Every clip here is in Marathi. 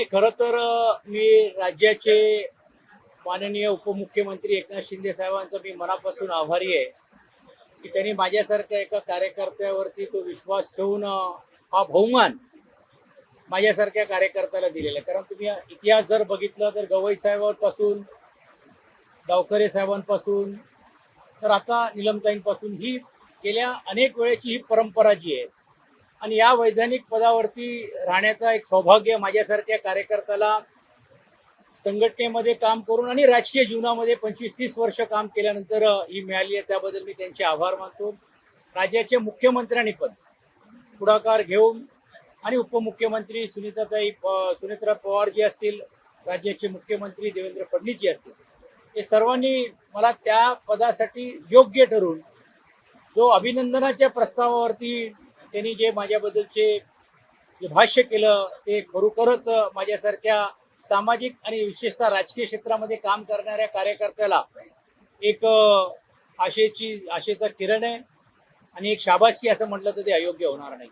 खरं तर मी राज्याचे माननीय उपमुख्यमंत्री एकनाथ शिंदे साहेबांचा मी मनापासून आभारी आहे की त्यांनी माझ्यासारख्या एका कार्यकर्त्यावरती तो विश्वास ठेवून हा बहुमान माझ्यासारख्या कार्यकर्त्याला दिलेला आहे. कारण तुम्ही इतिहास जर बघितलं तर गवई साहेबांपासून डावखरे साहेबांपासून तर आता निलमताईंपासून ही गेल्या अनेक वेळेची ही परंपरा जी आहे आणि या वैधानिक पदावरती राहण्याचा एक सौभाग्य माझ्यासारख्या कार्यकर्त्याला संघटनेमध्ये काम करून आणि राजकीय जीवनामध्ये 25-30 वर्ष काम केल्यानंतर ही मिळाली आहे. त्याबद्दल मी त्यांचे आभार मानतो. राज्याचे मुख्यमंत्र्यांनी पण पुढाकार घेऊन आणि उपमुख्यमंत्री सुनेत्रा पवार जी असतील, राज्याचे मुख्यमंत्री देवेंद्र फडणवीस जी असतील, हे सर्वांनी मला त्या पदासाठी योग्य ठरवून जो अभिनंदनाच्या प्रस्तावावरती त्यांनी जे माझ्याबद्दलचे जे भाष्य केलं ते खरोखरच माझ्यासारख्या सामाजिक आणि विशेषतः राजकीय क्षेत्रामध्ये काम करणाऱ्या कार्यकर्त्याला एक आशेचा किरण आहे आणि एक शाबासकी असं म्हटलं तर ते अयोग्य होणार नाही.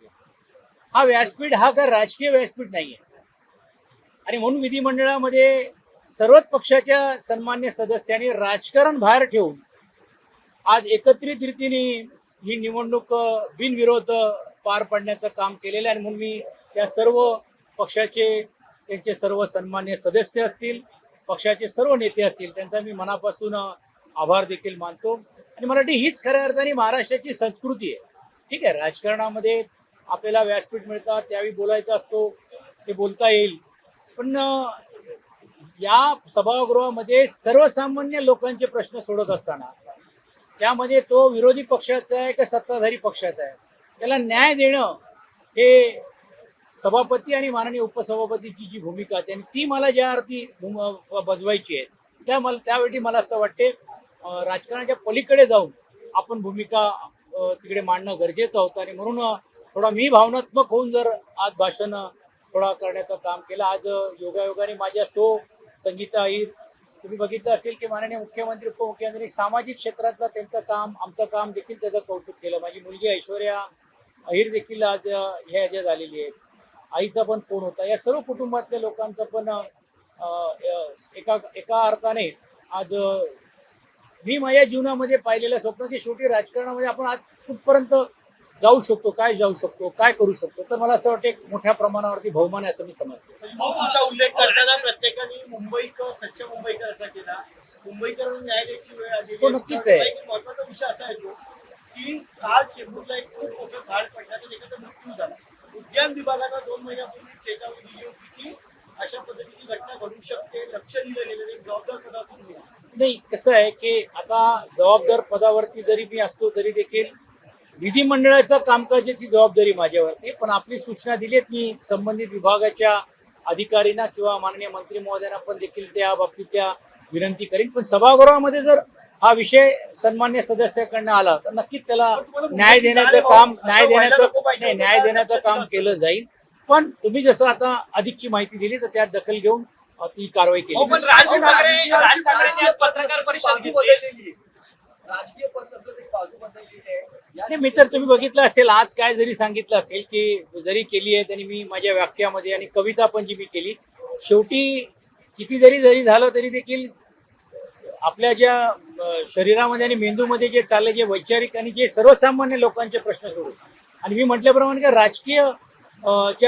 हा व्यासपीठ हा काय राजकीय व्यासपीठ नाहीये आणि म्हणून विधिमंडळामध्ये सर्वच पक्षाच्या सन्मान्य सदस्यांनी राजकारण बाहेर ठेवून आज एकत्रित रीतीने ही निवडणूक बिनविरोध पार पाडण्याचं काम केलेलं आहे. आणि म्हणून मी त्या सर्व पक्षाचे त्यांचे सर्व सन्मान्य सदस्य असतील, पक्षाचे सर्व नेते असतील, त्यांचा मी मनापासून आभार देखील मानतो. आणि मला वाटतं हीच खऱ्या अर्थाने महाराष्ट्राची संस्कृती आहे. ठीक आहे, राजकारणामध्ये आपल्याला व्यासपीठ मिळतात, त्यावेळी बोलायचं असतो, ते बोलता येईल, पण या सभागृहामध्ये सर्वसामान्य लोकांचे प्रश्न सोडत असताना त्यामध्ये तो विरोधी पक्षाचा आहे का सत्ताधारी पक्षाचा आहे, त्याला न्याय देणं हे सभापती आणि माननीय उपसभापतीची जी भूमिका आहे ती मला ज्या अर्थी बजवायची आहे त्यावेळी मला असं वाटते राजकारणाच्या पलीकडे जाऊन आपण भूमिका तिकडे मांडणं गरजेचं होतं. आणि म्हणून थोडा मी भावनात्मक होऊन जर आज भाषण थोडा करण्याचं काम केलं. आज योगायोगाने माझ्या संगीता अहिर तुम्ही बघितलं असेल की माननीय मुख्यमंत्री उपमुख्यमंत्री सामाजिक क्षेत्रातलं त्यांचं काम आमचं काम देखील त्याचं कौतुक केलं. माझी मुलगी ऐश्वर्या अहिर देखील आज हे ह्याच्यात आलेली आहे. आईचा पण फोन होता. या सर्व कुटुंबातल्या लोकांचं पण एका अर्थाने आज मी माझ्या जीवनामध्ये पाहिलेलं स्वप्न की शेवटी राजकारणामध्ये आपण आज कुठपर्यंत जाऊ शकतो, काय करू शकतो, तर मला असं वाटतं एक मोठ्या प्रमाणावरती बहुमान आहे असं मी समजतो. तुमचा उल्लेख करताना प्रत्येकाने मुंबईकर सच्चा मुंबईकर असा केला. मुंबईकरांना न्याय द्यायची वेळ आली. तो नक्कीच आहे. एक महत्वाचा विषय असा येतो की काल चेंबूरला एक खूप मोठं झाड पडल्याचा एखादा मृत्यू झाला. उद्यान विभागाला 2 महिन्यापूर्वी चेतावणी दिली होती की अशा पद्धतीची घटना घडू शकते, लक्ष दिलं गेलेलं एक जबाबदार पदातून नाही. कसं आहे की आता जबाबदार पदावरती जरी मी असतो तरी देखील विधिमंडळाच्या कामकाजाची जबाबदारी माझ्यावरती, पण आपली सूचना दिलीत मी संबंधित विभागाच्या अधिकाऱ्यांना किंवा माननीय मंत्री महोदयांना पण देखील त्या बाबतीत त्या विनंती करीन. पण सभागृहामध्ये जर हा विषय सन्मान्य सदस्याकडनं आला तर नक्कीच त्याला न्याय देण्याचं काम केलं जाईल. पण तुम्ही जसं आता अधिकची माहिती दिली तर त्यात दखल घेऊन ती कारवाई केली. राज ठाकरेंनी आज पत्रकार परिषद घेतली. राजकीय पद्धतीत बाजू बदललेली आहे. आणि मी तर तुम्ही बघितलं असेल आज काय जरी सांगितलं असेल की जरी केली आहे त्यांनी मी माझ्या वाक्यामध्ये आणि कविता पण जी मी केली, शेवटी किती जरी झालं तरी देखील आपल्या ज्या शरीरामध्ये आणि मेंदूमध्ये जे चालले जे वैचारिक आणि जे सर्वसामान्य लोकांचे प्रश्न सोडून आणि मी म्हटल्याप्रमाणे का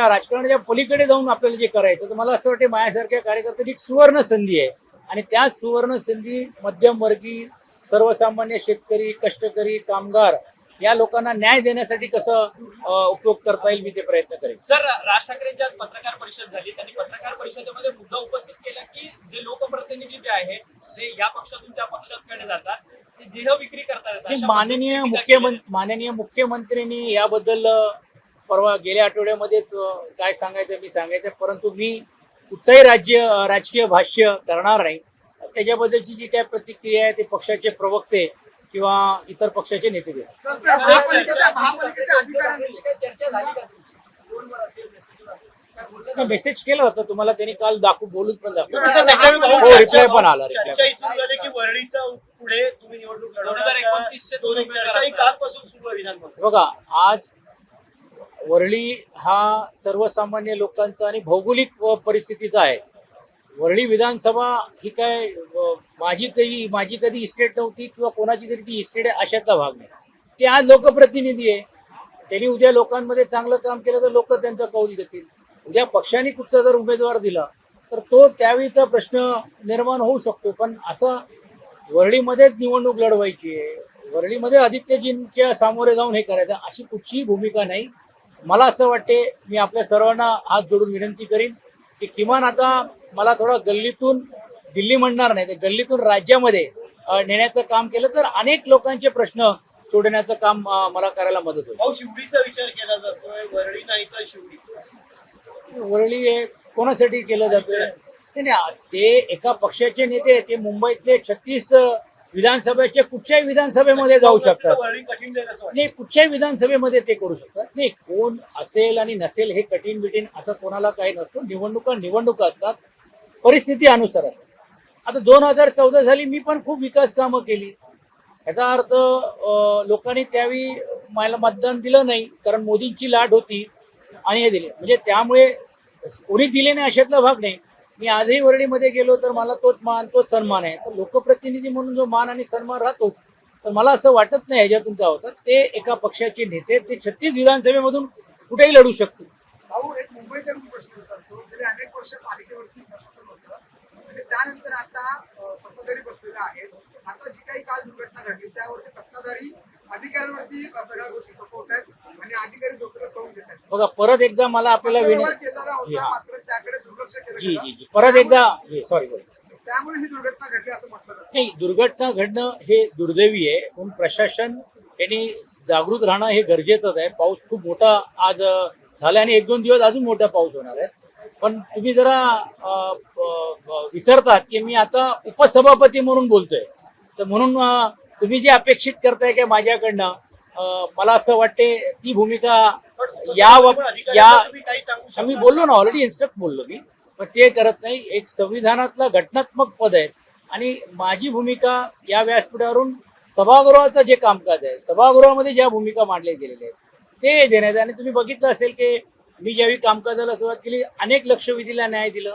राजकारणाच्या पलीकडे जाऊन आपल्याला जे करायचं तर मला असं वाटतं माझ्यासारख्या कार्यकर्त्यांची एक सुवर्ण संधी आहे. आणि त्या सुवर्ण संधी मध्यमवर्गीय सर्वसामान्य शेतकरी, कष्टकरी, कामगार या लोकांना न्याय देण्यासाठी कसं उपयोग करता येईल मी ते प्रयत्न करेन. सर, राज ठाकरेंची आज पत्रकार परिषद झाली. त्यांनी पत्रकार परिषदेमध्ये मुद्दा उपस्थित केला की जे लोकप्रतिनिधी जे आहे ते या पक्षातून त्या पक्षाकडे जातात, ते देह विक्री करतात. माननीय मुख्यमंत्र्यांनी याबद्दल परवा गेल्या आठवड्यामध्येच काय सांगायचं मी सांगायचं, परंतु मी कुठचंही राजकीय भाष्य करणार नाही. त्याच्याबद्दलची जी काय प्रतिक्रिया आहे ते पक्षाचे प्रवक्ते किंवा इतर पक्षाचे नेते देतात. मेसेज केलं होतं तुम्हाला त्यांनी काल बोलून पण दाखवलं. रिप्लाय पण आला. बघा आज वरळी हा सर्वसामान्य लोकांचा आणि भौगोलिक परिस्थितीचा आहे. वरळी विधानसभा ही काय माझी कधी इस्टेट नव्हती किंवा कोणाची तरी ती इस्टेट आहे अशातला भाग नाही. ते आज लोकप्रतिनिधी आहे. त्यांनी उद्या लोकांमध्ये चांगलं काम केलं तर लोक त्यांचा कौल देतील. उद्या पक्षाने कुठचा जर उमेदवार दिला तर तो त्यावेळीचा प्रश्न निर्माण होऊ शकतो. पण असं वरळीमध्येच निवडणूक लढवायची आहे, वरळीमध्ये आदित्यजींच्या सामोरे जाऊन हे करायचं अशी कुठचीही भूमिका नाही. मला असं वाटते, मी आपल्या सर्वांना हात जोडून विनंती करीन की किमान आता मला थोडा गल्लीतून दिल्ली म्हणणार नाही तर गल्लीतून राज्यामध्ये नेण्याचं काम केलं तर अनेक लोकांचे प्रश्न सोडण्याचं काम मला करायला मदत होईल. भाऊ, शिवडीचा विचार केला जातोय, वरळी नाही तर शिवडी. वरळी हे कोणासाठी केलं जातंय? ते एका पक्षाचे नेते ते मुंबईतले 36 विधानसभेच्या कुठच्याही विधानसभेमध्ये जाऊ शकतात. वरळी कठीण जाईल असं वाटतं. नाही, कुठच्याही विधानसभेमध्ये ते करू शकतात. नाही, कोण असेल आणि नसेल हे कठीण बिटीन असं कोणाला काही नसतो. निवडणुका असतात, परिस्थिती अनुसार असतात. आता 2014 झाली, मी पण खूप विकास कामं केली. याचा अर्थ लोकांनी त्यावेळी मला मतदान दिलं नाही कारण मोदींची लाट होती आणि हे दिले. म्हणजे त्यामुळे कोणी दिले नाही अशातला भाग नाही. मी आजही वरळीमध्ये गेलो तर मला तोच मान तोच सन्मान आहे. तर लोकप्रतिनिधी म्हणून जो मान आणि सन्मान राहतोच. तर मला असं वाटत नाही ह्याच्यातून काय होतं. ते एका पक्षाचे नेते ते 36 विधानसभेमधून कुठेही लढू शकतील. भाऊ, एक मुंबईचा प्रश्न विचारतो. गेले अनेक वर्ष पालिकेवरती प्रशासन होतं आणि त्यानंतर आता सत्ताधारी बसलेले आहेत. आता जी काही काल दुर्घटना घडली त्यावरती सत्ताधारी अधिकाऱ्यांवरती सगळ्या गोष्टी सोपवत आहेत आणि अधिकारी झोपेला सोडून देत आहेत. बघा, परत एकदा मला आपल्याला व्यवहार केलेला होता, हा. मात्र त्याकडे दुर्लक्ष केलं जी गेलं. जी जी परत एकदा सॉरी त्यामुळे ही दुर्घटना घडली असं म्हटलं जातं. नाही, दुर्घटना घडणं हे दुर्दैवी आहे. म्हणून प्रशासन यांनी जागृत राहणं हे गरजेचंच आहे. पाऊस खूप मोठा आज झाला आणि 1-2 दिवस अजून मोठा पाऊस होणार आहे. पण तुम्ही जरा विसरतात की मी आता उपसभापती म्हणून बोलतोय. तर म्हणून तुम्ही जे अपेक्षित करताय की माझ्याकडनं मला असं वाटते ती भूमिका तुम्ही काही सांगू शकता? मी बोललो ना, ऑलरेडी इन्स्ट्रक्ट बोललो मी. पण ते करत नाही. एक संविधानातलं घटनात्मक पद आहे आणि माझी भूमिका या व्यासपीठावरून सभागृहाचं जे कामकाज आहे, सभागृहामध्ये ज्या भूमिका मांडल्या गेलेल्या आहेत ते देण्यात आहे. आणि तुम्ही बघितलं असेल की मी ज्यावेळी कामकाजाला सुरुवात केली अनेक लक्षवेधीला न्याय दिलं.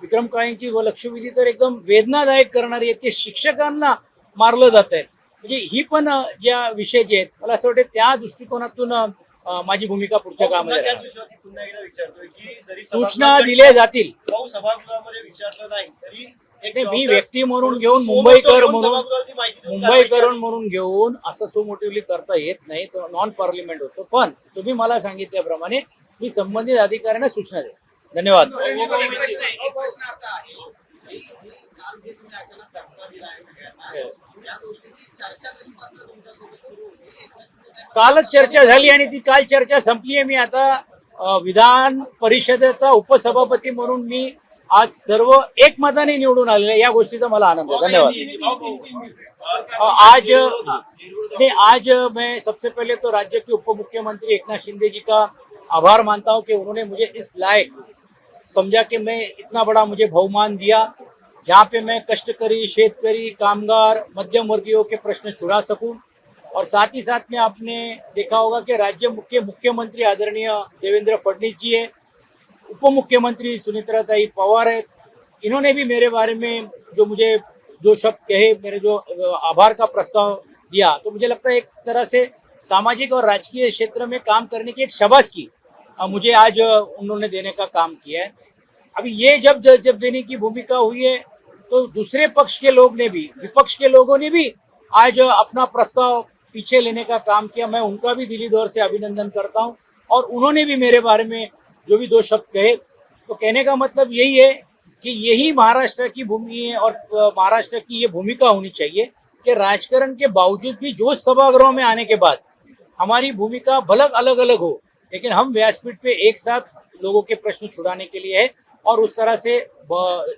विक्रम काळेंची लक्षवेधी तर एकदम वेदनादायक करणारी आहे. ते शिक्षकांना मारलं जात आहे. म्हणजे ही पण ज्या विषय जे आहेत मला असं वाटतं त्या दृष्टिकोनातून माझी भूमिका पुढच्या कामामध्ये त्याच विषयावरती पुन्हा एकदा विचारतोय की जरी सूचना दिल्या जातील. भाऊ, सभागृहामध्ये विचारलं नाही तरी एक नाही, मी जबाबदार- व्यक्ती म्हणून घेऊन सोमोटो मुंबईकर घेऊन म्हणून सभागृहावरती माहिती देऊन कारवाई मुंबईकरण म्हणून घेऊन असं सोमोटिव्हली करता येत नाही. तो नॉन पार्लिमेंट होतो. पण तुम्ही मला सांगितल्याप्रमाणे मी संबंधित अधिकाऱ्यांना सूचना देईन. धन्यवाद. एक प्रश्न असा आहे की काल जे तुम्ही अचानक धक्का दिला आहे सगळ्यांना, या गोष्टीची चर्चा कधीपासून तुमच्यासोबत सुरू होती? कालच चर्चा झाली आणि ती काल चर्चा संपली आहे. मी आता विधान परिषदेचा उपसभापती म्हणून मी आज सर्व एकमताने निवडून आलेले, या गोष्टीचा मला आनंद आहे. धन्यवाद. आज मैं सबसे पहले तो राज्य के उप मुख्यमंत्री एकनाथ शिंदे जी का आभार मानता हूं कि उन्होंने मुझे इस लायक समझा कि मैं इतना बड़ा मुझे बहुमान दिया जहाँ पे मैं कष्टकरी, शेतकरी, कामगार, मध्यम वर्गीयों के प्रश्न छुड़ा सकूं। और साथ ही साथ में आपने देखा होगा कि राज्य के मुख्यमंत्री आदरणीय देवेंद्र फडणवीस जी है, उप मुख्यमंत्री सुनीत्राताई पवार है, इन्होंने भी मेरे बारे में जो मुझे जो शब्द कहे, मेरे जो आभार का प्रस्ताव दिया, तो मुझे लगता है एक तरह से सामाजिक और राजकीय क्षेत्र में काम करने की एक शाबाशी मुझे आज उन्होंने देने का काम किया है। अभी ये जब देने की भूमिका हुई है तो दूसरे पक्ष के लोग ने भी, विपक्ष के लोगों ने भी आज अपना प्रस्ताव पीछे लेने का काम किया। मैं उनका भी दिली दौर से अभिनंदन करता हूं। और उन्होंने भी मेरे बारे में जो भी 2 शब्द कहे, तो कहने का मतलब यही है कि यही महाराष्ट्र की भूमि है और महाराष्ट्र की ये भूमिका होनी चाहिए कि राजकारण के बावजूद भी जो सभागृहों में आने के बाद हमारी भूमिका भले अलग अलग हो, लेकिन हम व्यासपीठ पे एक साथ लोगों के प्रश्न छुड़ाने के लिए है। और उस तरह से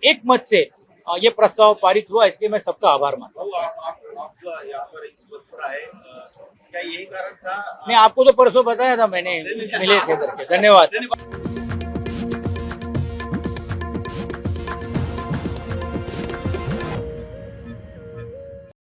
एक मत से ये प्रस्ताव पारित हुआ, इसलिए मैं सबका आभार मानता हूँ। क्या यही कारण था? नहीं, आपको तो परसों बताया था मैंने, मिले थे करके। धन्यवाद।